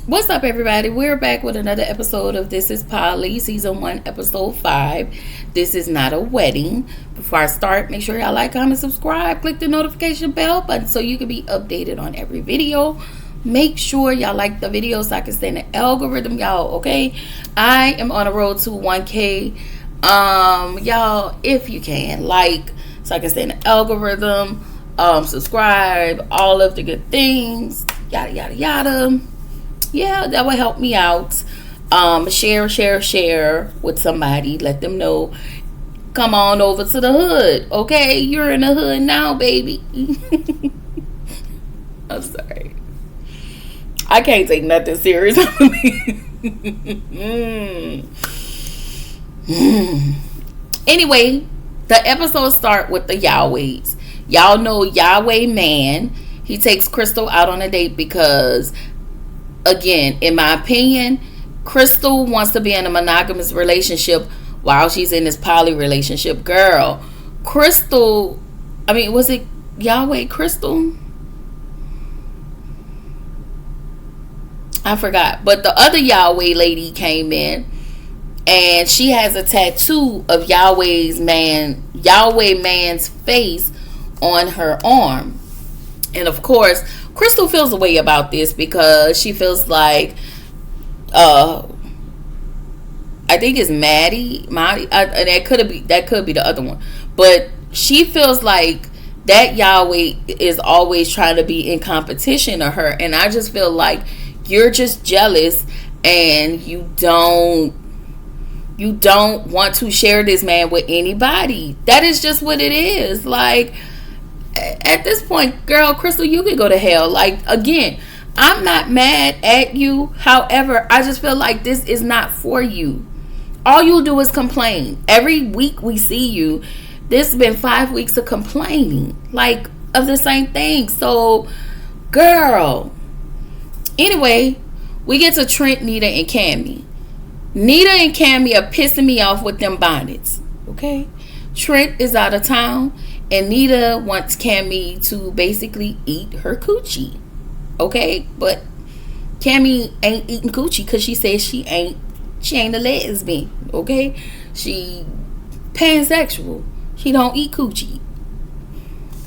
What's up, everybody? We're back with another episode of This is Polly, Season 1, Episode 5. This is not a wedding. Before I start, make sure y'all like, comment, subscribe. Click the notification bell button so you can be updated on every video. Make sure y'all like the video so I can stay in the algorithm, y'all, okay? I am on a road to 1K. Y'all, if you can, like, so I can stay in the algorithm. Subscribe, all of the good things. Yada, yada, yada. Yeah, that will help me out. Share with somebody. Let them know. Come on over to the hood. Okay, you're in the hood now, baby. I'm sorry. I can't take nothing serious. Anyway, the episode start with the Yahwehs. Y'all know Yahweh man. He takes Crystal out on a date because, again, in my opinion, Crystal wants to be in a monogamous relationship while she's in this poly relationship. Girl, Crystal, was it Yahweh Crystal? I forgot. But the other Yahweh lady came in and she has a tattoo of Yahweh man's face on her arm. And of course, Crystal feels a way about this because she feels like, I think it's Maddie. That could be the other one, but she feels like that Yahweh is always trying to be in competition to her, and I just feel like you're just jealous and you don't want to share this man with anybody. That is just what it is. Like, at this point, girl, Crystal, you could go to hell. Like, again, I'm not mad at you. However, I just feel like this is not for you. All you do is complain. Every week we see you. This has been 5 weeks of complaining, like, of the same thing. So, girl. Anyway, we get to Trent, Nita, and Cammy. Nita and Cammy are pissing me off with them bonnets. Okay? Trent is out of town. And Nita wants Cammy to basically eat her coochie. Okay? But Cammy ain't eating coochie because she says she ain't a lesbian. Okay? She pansexual. She don't eat coochie.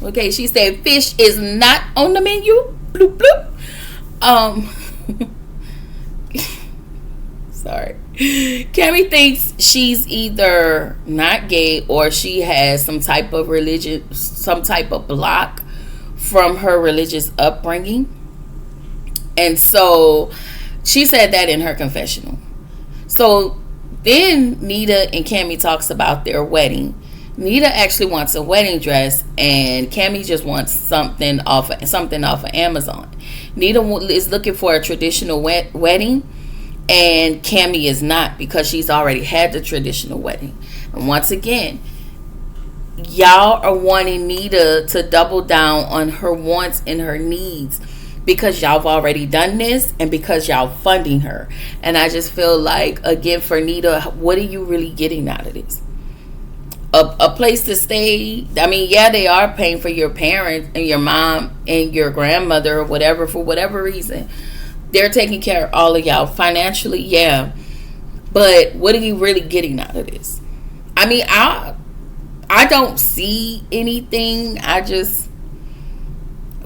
Okay? She said fish is not on the menu. Bloop, bloop. Sorry. Cammy thinks she's either not gay or she has some type of religion, some type of block from her religious upbringing. And so she said that in her confessional. So then Nita and Cammy talks about their wedding. Nita actually wants a wedding dress and Cammy just wants something off of Amazon. Nita is looking for a traditional wedding. And Cammy is not, because she's already had the traditional wedding. And once again, y'all are wanting Nita to double down on her wants and her needs because y'all have already done this and because y'all funding her. And I just feel like, again, for Nita, what are you really getting out of this? A place to stay. I mean, yeah, they are paying for your parents and your mom and your grandmother or whatever, for whatever reason. They're taking care of all of y'all financially, yeah. But what are you really getting out of this? I mean, I don't see anything. I just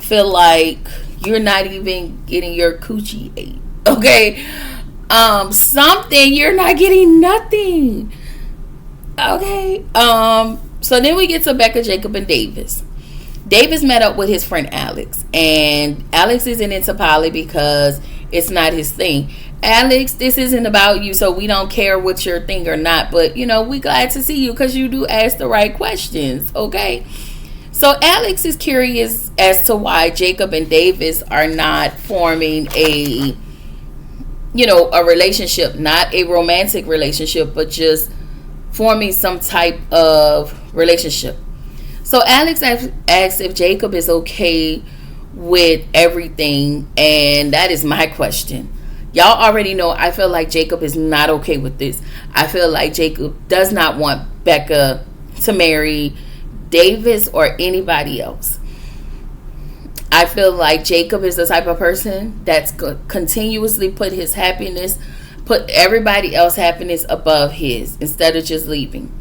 feel like you're not even getting your coochie ate. Okay? Something, you're not getting nothing. Okay? So then we get to Becca, Jacob, and Davis. Davis met up with his friend Alex. And Alex isn't into poly because it's not his thing. Alex, this isn't about you, so we don't care what's your thing or not. But, we glad to see you because you do ask the right questions, okay? So Alex is curious as to why Jacob and Davis are not forming a relationship. Not a romantic relationship, but just forming some type of relationship. So Alex asks if Jacob is okay with everything, and that is my question. Y'all already know I feel like Jacob is not okay with this. I feel like Jacob does not want Becca to marry Davis or anybody else. I feel like Jacob is the type of person that's continuously put everybody else's happiness above his instead of just leaving.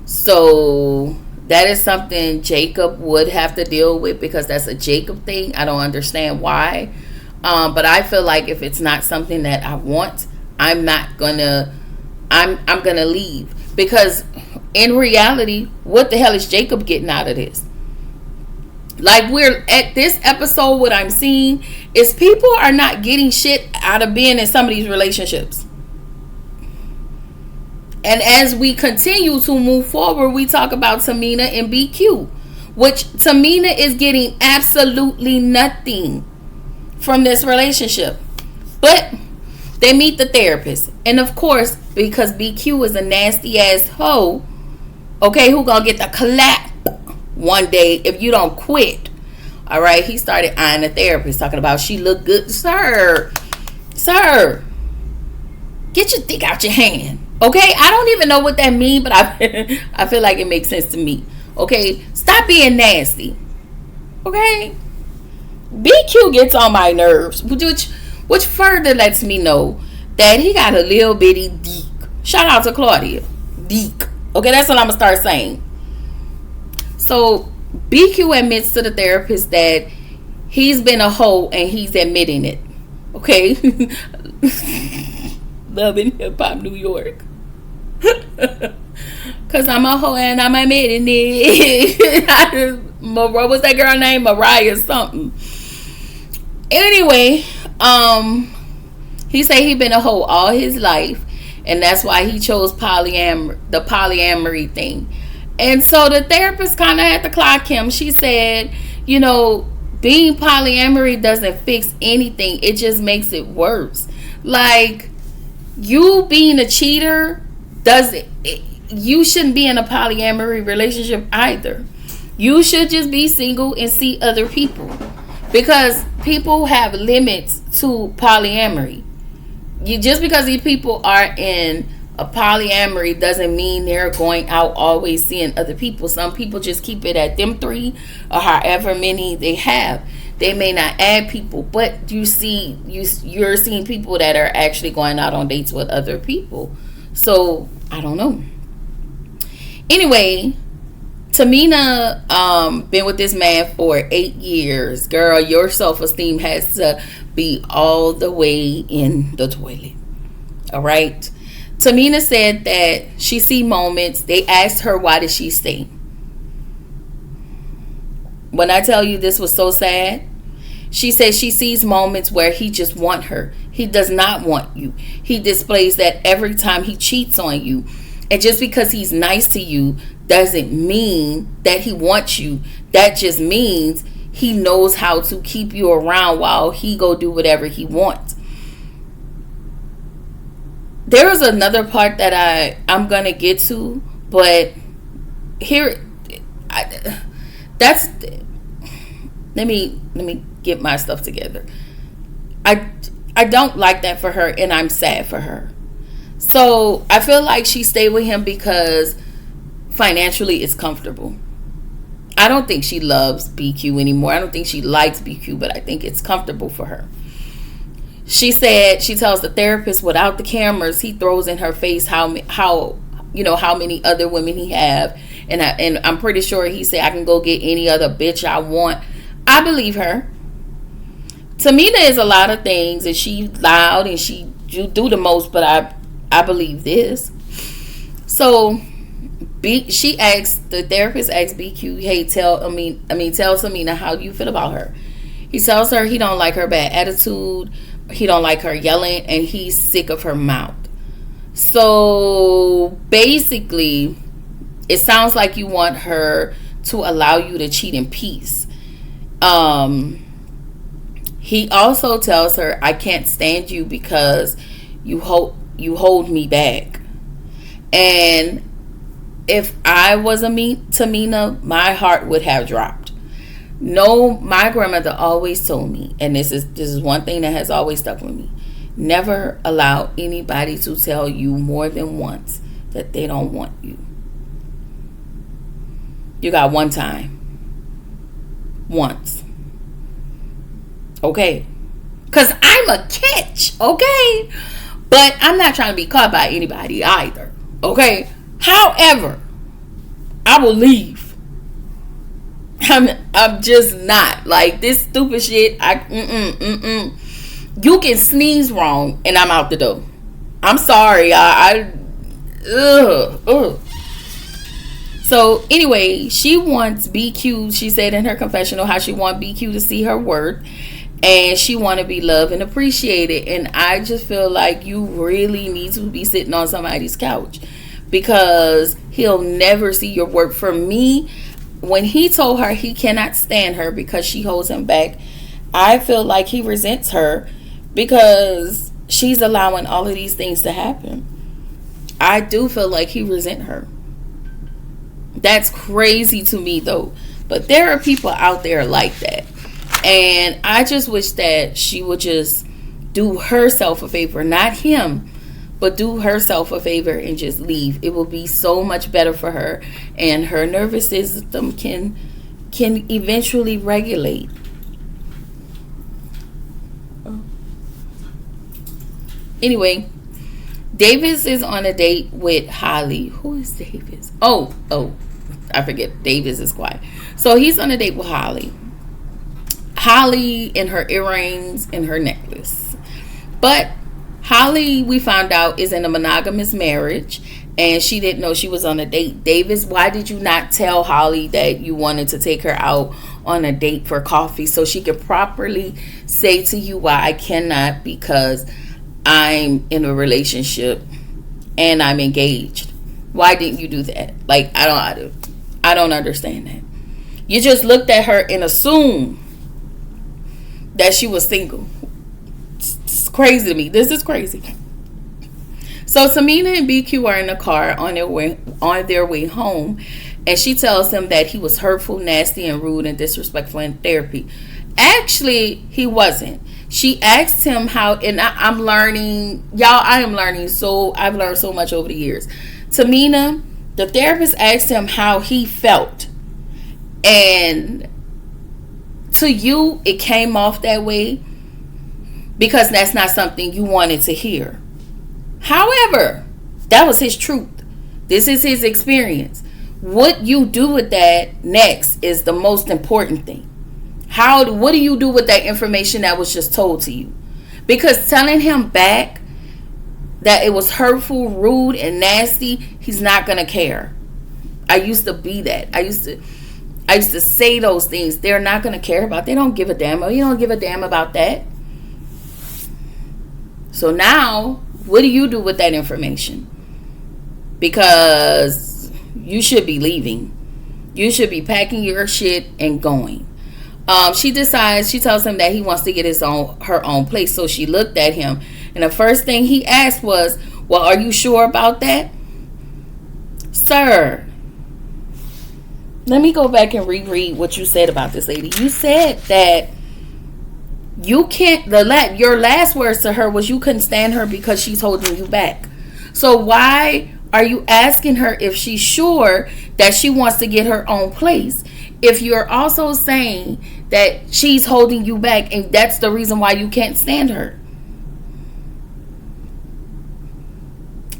So that is something Jacob would have to deal with, because that's a Jacob thing. I don't understand why. But I feel like if it's not something that I want, I'm gonna leave. Because in reality, what the hell is Jacob getting out of this? Like, we're at this episode, what I'm seeing is people are not getting shit out of being in some of these relationships. And as we continue to move forward, we talk about Tamina and BQ, which Tamina is getting absolutely nothing from this relationship. But they meet the therapist. And of course, because BQ is a nasty ass hoe, okay, who gonna get the clap one day if you don't quit. All right, he started eyeing the therapist, talking about she look good. Sir, get your dick out your hand. Okay, I don't even know what that means, but I feel like it makes sense to me. Okay, stop being nasty. Okay, BQ gets on my nerves, which further lets me know that he got a little bitty deek. Shout out to Claudia, deek. Okay, that's what I'm gonna start saying. So BQ admits to the therapist that he's been a hoe and he's admitting it. Okay, loving hip hop New York. Cause I'm a hoe and I'm admitting it. What was that girl name? Mariah something. Anyway, he said he been a hoe all his life, and that's why he chose the polyamory thing. And so the therapist kind of had to clock him. She said, being polyamory doesn't fix anything. It just makes it worse. Like, you being a cheater you shouldn't be in a polyamory relationship either. You should just be single and see other people, because people have limits to polyamory. Just because these people are in a polyamory doesn't mean they're going out always seeing other people. Some people just keep it at them 3 or however many they have. They may not add people, but you're seeing people that are actually going out on dates with other people. So I don't know. Anyway, Tamina been with this man for 8 years. Girl, your self-esteem has to be all the way in the toilet. All right. Tamina said that she see moments. They asked her why did she stay. When I tell you this was so sad, she said she sees moments where he just want her. He does not want you. He displays that every time he cheats on you. And just because he's nice to you doesn't mean that he wants you. That just means he knows how to keep you around while he go do whatever he wants. There is another part that I'm going to get to, but here, let me get my stuff together. I don't like that for her, and I'm sad for her. So I feel like she stayed with him because financially it's comfortable. I don't think she loves BQ anymore. I don't think she likes BQ, but I think it's comfortable for her. She said she tells the therapist without the cameras, he throws in her face how many other women he have, and I'm pretty sure he said I can go get any other bitch I want. I believe her. Tamina is a lot of things, and she loud and she do the most, but I believe this. So the therapist asked BQ, hey, tell Tamina how you feel about her. He tells her he don't like her bad attitude, he don't like her yelling, and he's sick of her mouth. So basically, it sounds like you want her to allow you to cheat in peace. He also tells her, I can't stand you because you hold me back. And if I was Tamina, my heart would have dropped. No, my grandmother always told me, and this is one thing that has always stuck with me. Never allow anybody to tell you more than once that they don't want you. You got one time. Once. Okay? Because I'm a catch. Okay? But I'm not trying to be caught by anybody either. Okay? However, I will leave. I'm just not. Like, this stupid shit, you can sneeze wrong and I'm out the door. I'm sorry. Ugh. So anyway, she wants BQ. She said in her confessional how she wants BQ to see her worth, and she want to be loved and appreciated. And I just feel like you really need to be sitting on somebody's couch, because he'll never see your work. For me, when he told her he cannot stand her because she holds him back, I feel like he resents her because she's allowing all of these things to happen. I do feel like he resents her. That's crazy to me though. But there are people out there like that. And I just wish that she would just do herself a favor, not him, but do herself a favor and just leave. It will be so much better for her, and her nervous system can eventually regulate. Anyway, Davis is on a date with Holly. Who is Davis? Oh, I forget. Davis is quiet. So he's on a date with Holly. Holly in her earrings and her necklace. But Holly, we found out, is in a monogamous marriage, and she didn't know she was on a date. Davis, why did you not tell Holly that you wanted to take her out on a date for coffee so she could properly say to you why I cannot, because I'm in a relationship and I'm engaged? Why didn't you do that? Like, I don't understand that. You just looked at her and assumed that she was single. It's crazy to me. This is crazy. So Tamina and BQ are in the car on their way home, and she tells him that he was hurtful, nasty, and rude and disrespectful in therapy. Actually, he wasn't. She asked him how, and I'm learning, y'all, I am learning, so I've learned so much over the years. Tamina, the therapist, asked him how he felt, and to you, it came off that way because that's not something you wanted to hear. However, that was his truth. This is his experience. What you do with that next is the most important thing. What do you do with that information that was just told to you? Because telling him back that it was hurtful, rude, and nasty, he's not gonna care. I used to be that. I used to say those things. They're not gonna care about. They don't give a damn. You don't give a damn about that. So now, what do you do with that information? Because you should be leaving. You should be packing your shit and going. She tells him that he wants to get her own place. So she looked at him, and the first thing he asked was, well, are you sure about that? Sir, let me go back and reread what you said about this lady. You said that you can't, your last words to her was you couldn't stand her because she's holding you back. So why are you asking her if she's sure that she wants to get her own place, if you're also saying that she's holding you back and that's the reason why you can't stand her?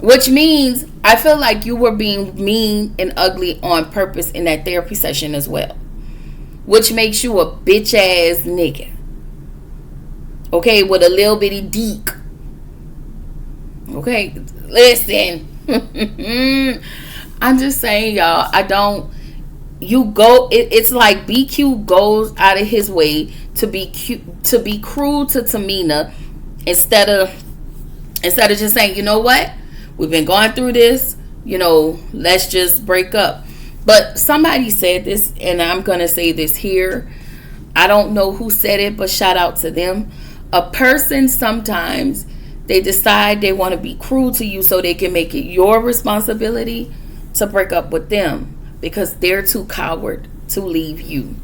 Which means I feel like you were being mean and ugly on purpose in that therapy session as well. Which makes you a bitch ass nigga. Okay, with a little bitty deek. Okay, listen. I'm just saying, y'all, it's like BQ goes out of his way to be cruel to Tamina instead of just saying, you know what? We've been going through this, let's just break up. But somebody said this, and I'm going to say this here. I don't know who said it, but shout out to them. A person, sometimes they decide they want to be cruel to you so they can make it your responsibility to break up with them because they're too coward to leave you.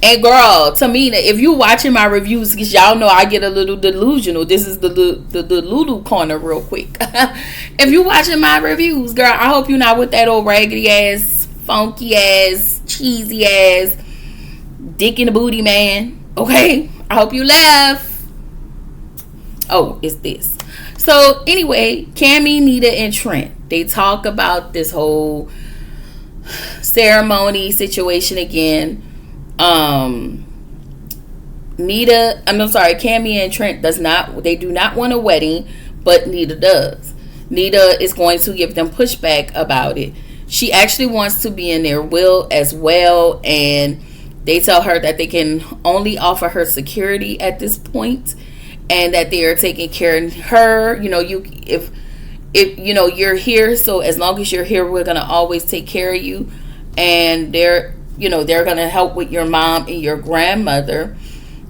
And girl, Tamina, if you watching my reviews, because y'all know I get a little delusional. This is the Lulu corner real quick. If you watching my reviews, girl, I hope you're not with that old raggedy ass, funky ass, cheesy ass, Dick in the booty man. Okay, I hope you laugh. Oh, it's this. So anyway, Cammy, Nita, and Trent, they talk about this whole ceremony situation again. Cammy and Trent do not want a wedding, but Nita does. Nita is going to give them pushback about it. She actually wants to be in their will as well, and they tell her that they can only offer her security at this point, and that they are taking care of her. If you're here, so as long as you're here, we're gonna always take care of you, and they're gonna help with your mom and your grandmother,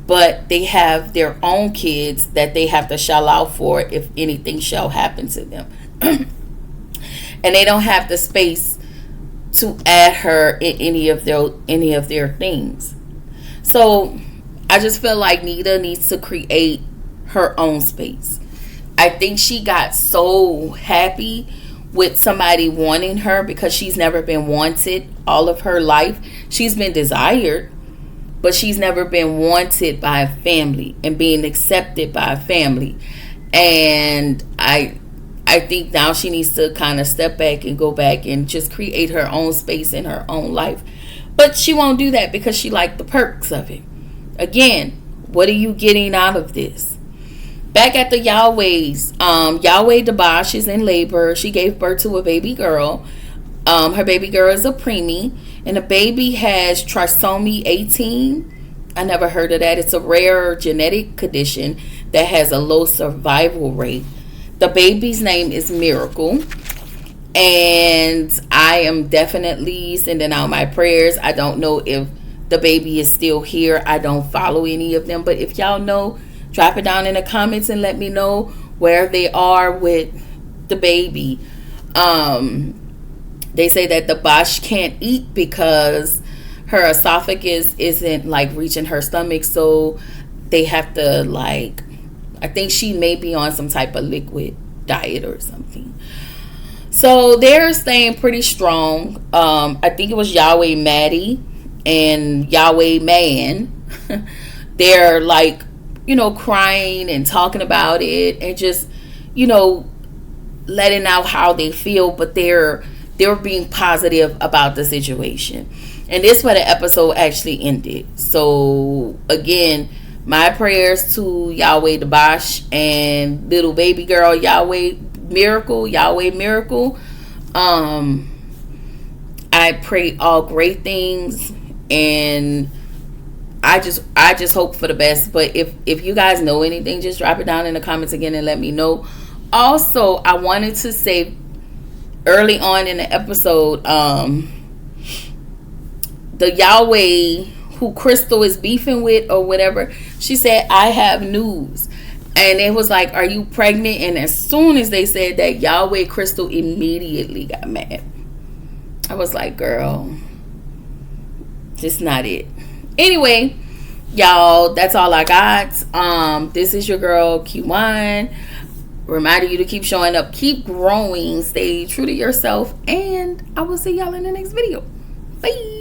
but they have their own kids that they have to shell out for if anything shall happen to them. And they don't have the space to add her in any of their things. So I just feel like Nita needs to create her own space. I think she got so happy with somebody wanting her because she's never been wanted all of her life. She's been desired, but she's never been wanted by a family and being accepted by a family. And I think now she needs to kind of step back and go back and just create her own space in her own life. But she won't do that because she liked the perks of it. Again, what are you getting out of this? Back at the Yahweh's, Yahweh Dabash is in labor. She gave birth to a baby girl. Her baby girl is a preemie, and the baby has trisomy 18. I never heard of that. It's a rare genetic condition that has a low survival rate. The baby's name is Miracle, and I am definitely sending out my prayers. I don't know if the baby is still here. I don't follow any of them, but if y'all know, drop it down in the comments and let me know where they are with the baby. They say that the Bosch can't eat because her esophagus isn't like reaching her stomach, so they have to I think she may be on some type of liquid diet or something. So they're staying pretty strong. I think it was Yahweh Maddie and Yahweh Man. They're crying and talking about it and just, letting out how they feel, but they're being positive about the situation. And this is where the episode actually ended. So again, my prayers to Yahweh Dabash and little baby girl Yahweh Miracle. I pray all great things, and I just hope for the best. But if you guys know anything, just drop it down in the comments again and let me know. Also, I wanted to say early on in the episode, the Yahweh who Crystal is beefing with or whatever, she said, I have news. And it was like, are you pregnant? And as soon as they said that, Yahweh Crystal immediately got mad. I was like, girl, just not it. Anyway, y'all, that's all I got. This is your girl Q1, reminding you to keep showing up, keep growing, stay true to yourself, and I will see y'all in the next video. Bye.